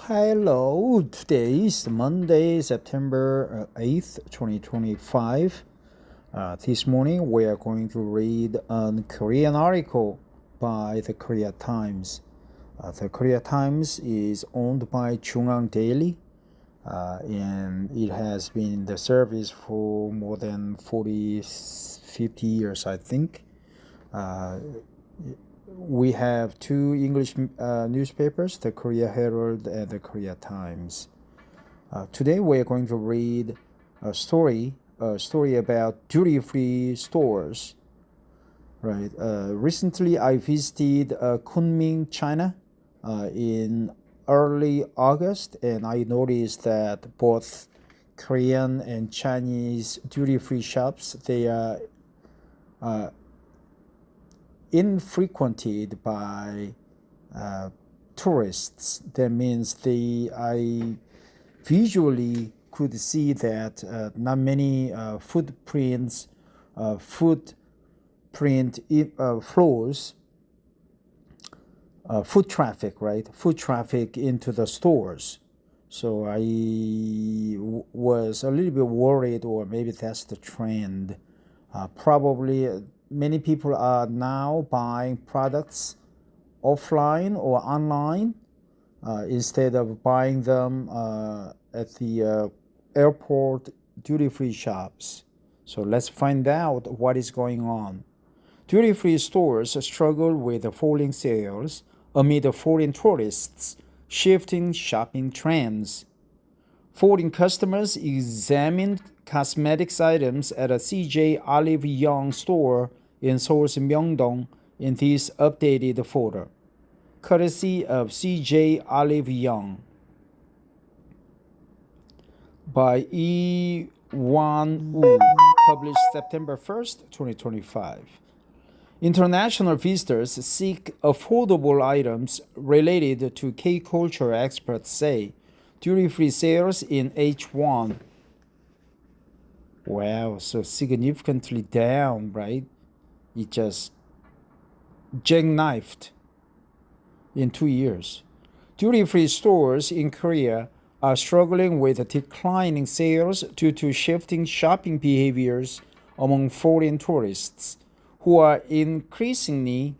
Hello, today is Monday, September 8th, 2025. This morning we are going to read a Korean article by the Korea Times. The Korea Times is owned by Jungang Daily, and it has been in the service for more than 50 years, I think. We have two English newspapers, the Korea Herald and the Korea Times. Today we are going to read a story about duty-free stores. Right. Recently, I visited Kunming, China, in early August, and I noticed that both Korean and Chinese duty-free shops they are infrequented by tourists. That means I visually could see that not many footprint flows, foot traffic, right? Foot traffic into the stores. So I was a little bit worried, or maybe that's the trend. Probably many people are now buying products offline or online instead of buying them at the airport duty-free shops. So let's find out what is going on. Duty-free stores struggle with falling sales amid foreign tourists shifting shopping trends. Foreign customers examined cosmetics items at a CJ Olive Young store in Seoul's Myeongdong in this updated photo, courtesy of CJ Olive Young by Yi Wan Woo, published September 1st, 2025. International visitors seek affordable items related to K-culture, experts say. Duty-free sales in H1. Wow, so significantly down, right? It just jackknifed in 2 years. Duty-free stores in Korea are struggling with declining sales due to shifting shopping behaviors among foreign tourists who are increasingly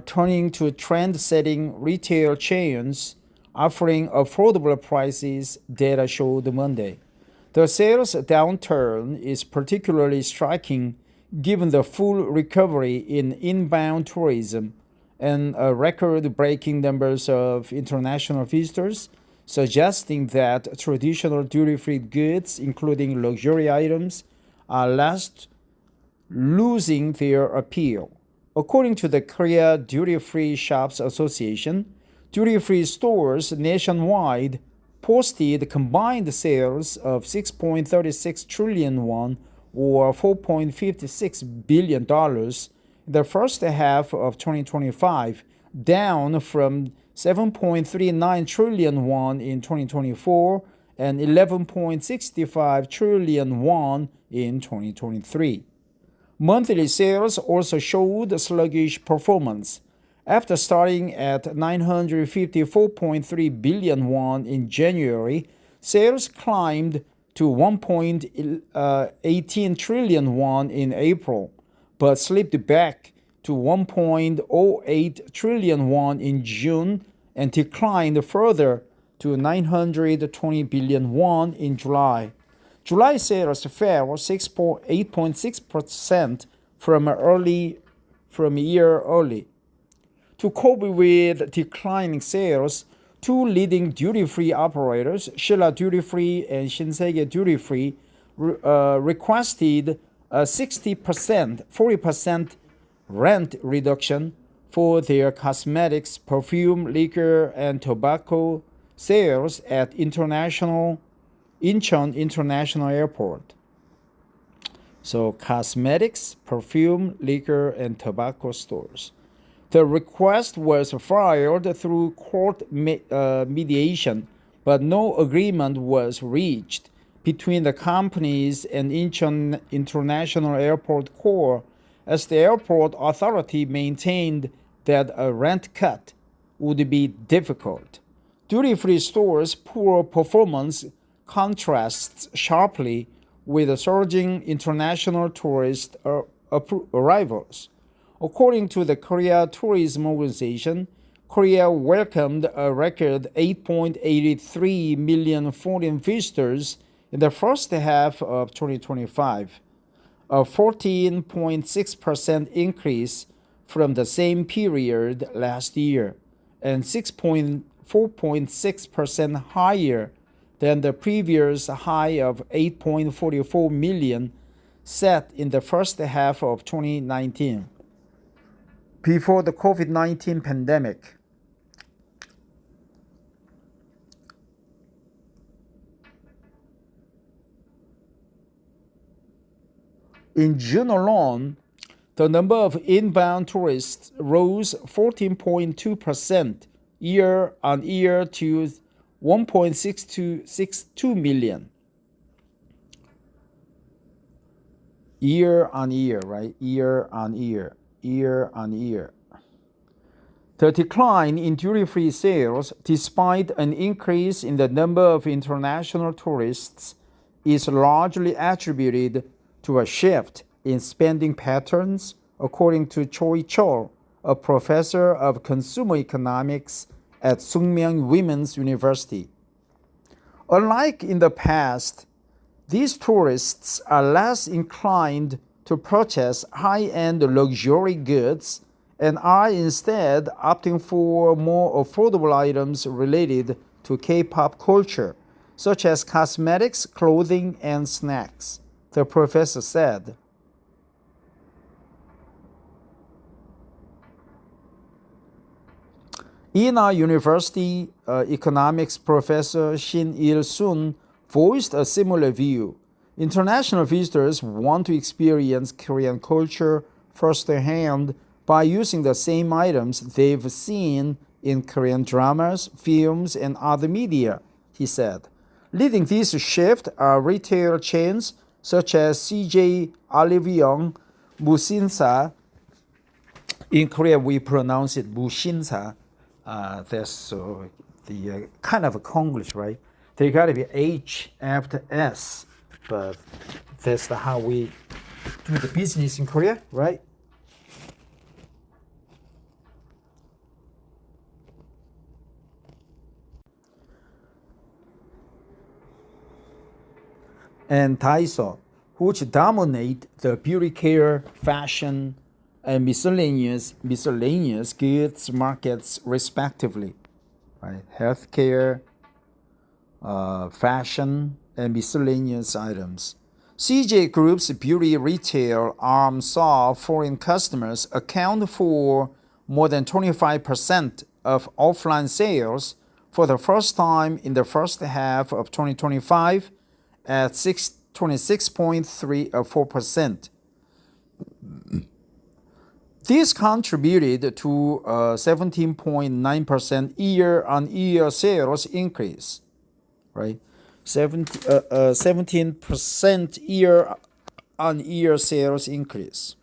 turning to trend-setting retail chains offering affordable prices, data showed Monday. The sales downturn is particularly striking given the full recovery in inbound tourism and record-breaking numbers of international visitors, suggesting that traditional duty-free goods, including luxury items, are losing their appeal. According to the Korea Duty-Free Shops Association, duty-free stores nationwide posted combined sales of 6.36 trillion won, or $4.56 billion, in the first half of 2025, down from 7.39 trillion won in 2024 and 11.65 trillion won in 2023. Monthly sales also showed sluggish performance. After starting at 954.3 billion won in January, sales climbed to 1.18 trillion won in April, but slipped back to 1.08 trillion won in June and declined further to 920 billion won in July. July sales fell 8.6% from a year early. To cope with declining sales, two leading duty-free operators, Shilla Duty Free and Shinsegae Duty Free, requested a 40% rent reduction for their cosmetics, perfume, liquor, and tobacco sales at Incheon International Airport. So cosmetics, perfume, liquor, and tobacco stores. The request was filed through court mediation, but no agreement was reached between the companies and Incheon International Airport Corps as the airport authority maintained that a rent cut would be difficult. Duty-free stores' poor performance contrasts sharply with surging international tourist arrivals. According to the Korea Tourism Organization, Korea welcomed a record 8.83 million foreign visitors in the first half of 2025, a 14.6% increase from the same period last year, and 4.6% higher than the previous high of 8.44 million set in the first half of 2019, before the COVID-19 pandemic. In June alone, the number of inbound tourists rose 14.2% year on year to 1.62 million. Year on year, right? Year on year. The decline in duty-free sales, despite an increase in the number of international tourists, is largely attributed to a shift in spending patterns, according to Choi Chol, a professor of consumer economics at Sookmyung Women's University. Unlike in the past, these tourists are less inclined to purchase high-end luxury goods and are instead opting for more affordable items related to K-pop culture, such as cosmetics, clothing, and snacks, the professor said. Ina University economics professor Shin Il-sun voiced a similar view. International visitors want to experience Korean culture firsthand by using the same items they've seen in Korean dramas, films, and other media, he said. Leading this shift are retail chains such as CJ Oliveyoung, Musinsa. In Korea, we pronounce it Musinsa. That's the kind of a Konglish, right? They got to be H after S, but that's how we do the business in Korea, right? And Daiso, which dominate the beauty care, fashion, and miscellaneous goods markets respectively, right? Healthcare, fashion, and miscellaneous items. CJ Group's beauty retail arm saw foreign customers account for more than 25% of offline sales for the first time in the first half of 2025 at 26.4%. This contributed to a 17.9% year-on-year sales increase, right? 17% year-on-year sales increase.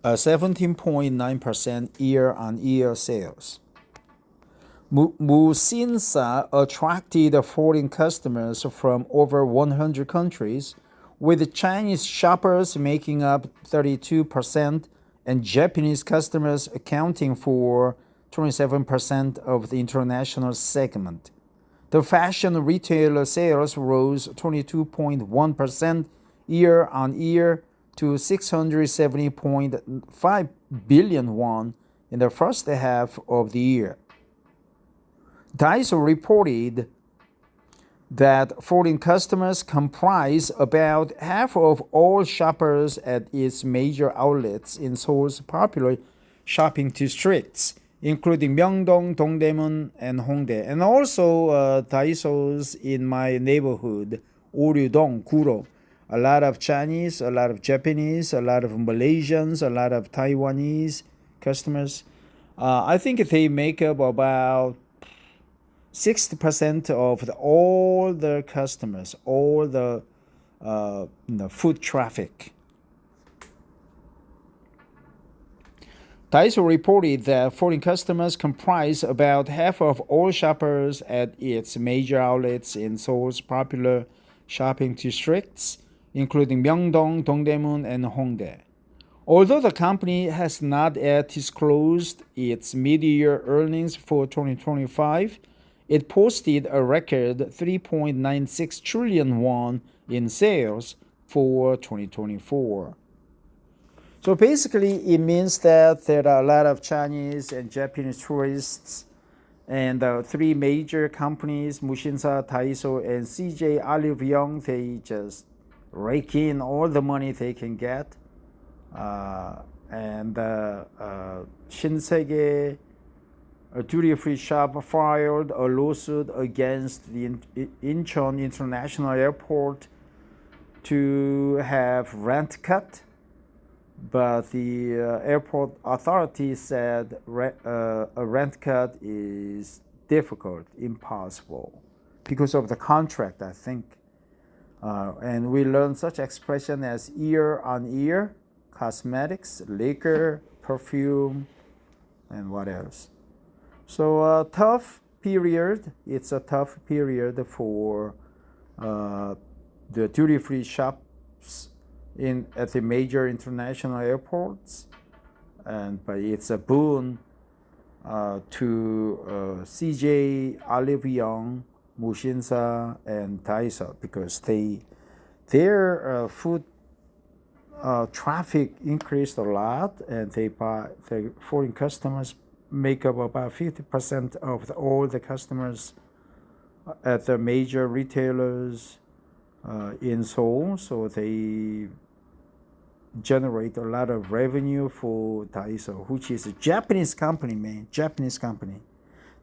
A 17.9% year-on-year sales. Musinsa attracted foreign customers from over 100 countries, with Chinese shoppers making up 32% and Japanese customers accounting for 27% of the international segment. The fashion retailer sales rose 22.1% year-on-year to 670.5 billion won in the first half of the year. Daiso reported that foreign customers comprise about half of all shoppers at its major outlets in Seoul's popular shopping districts, including Myeongdong, Dongdaemun, and Hongdae, and also Daisos in my neighborhood, Oryudong, Guro. A lot of Chinese, a lot of Japanese, a lot of Malaysians, a lot of Taiwanese customers. I think they make up about 60% of all the customers, all the foot traffic. Daiso reported that foreign customers comprise about half of all shoppers at its major outlets in Seoul's popular shopping districts, including Myeongdong, Dongdaemun, and Hongdae. Although the company has not yet disclosed its mid-year earnings for 2025, it posted a record 3.96 trillion won in sales for 2024. So basically, it means that there are a lot of Chinese and Japanese tourists, and three major companies, Mushinsa, Daiso, and CJ Allivion, they just rake in all the money they can get. And Shinsegae, a duty-free shop, filed a lawsuit against the Incheon International Airport to have rent cut. But the airport authority said a rent cut is difficult, impossible, because of the contract, I think. And we learned such expression as year-on-year, cosmetics, liquor, perfume, and what else. So a tough period. It's a tough period for the duty-free shops at the major international airports, but it's a boon to CJ, Allivion, Mushinsa, and Daiso, because their food traffic increased a lot, and the foreign customers make up about 50% of all the customers at the major retailers in Seoul. So they generate a lot of revenue for Daiso, which is a Japanese company, man. Japanese company.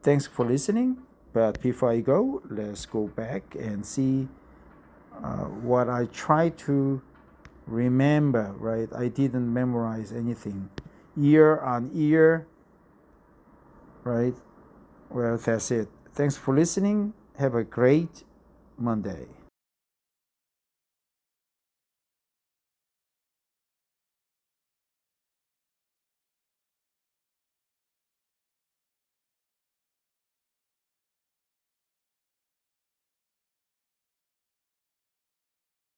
Thanks for listening. But before I go, let's go back and see what I try to remember, right? I didn't memorize anything. Year on year, right? Well, that's it. Thanks for listening. Have a great Monday.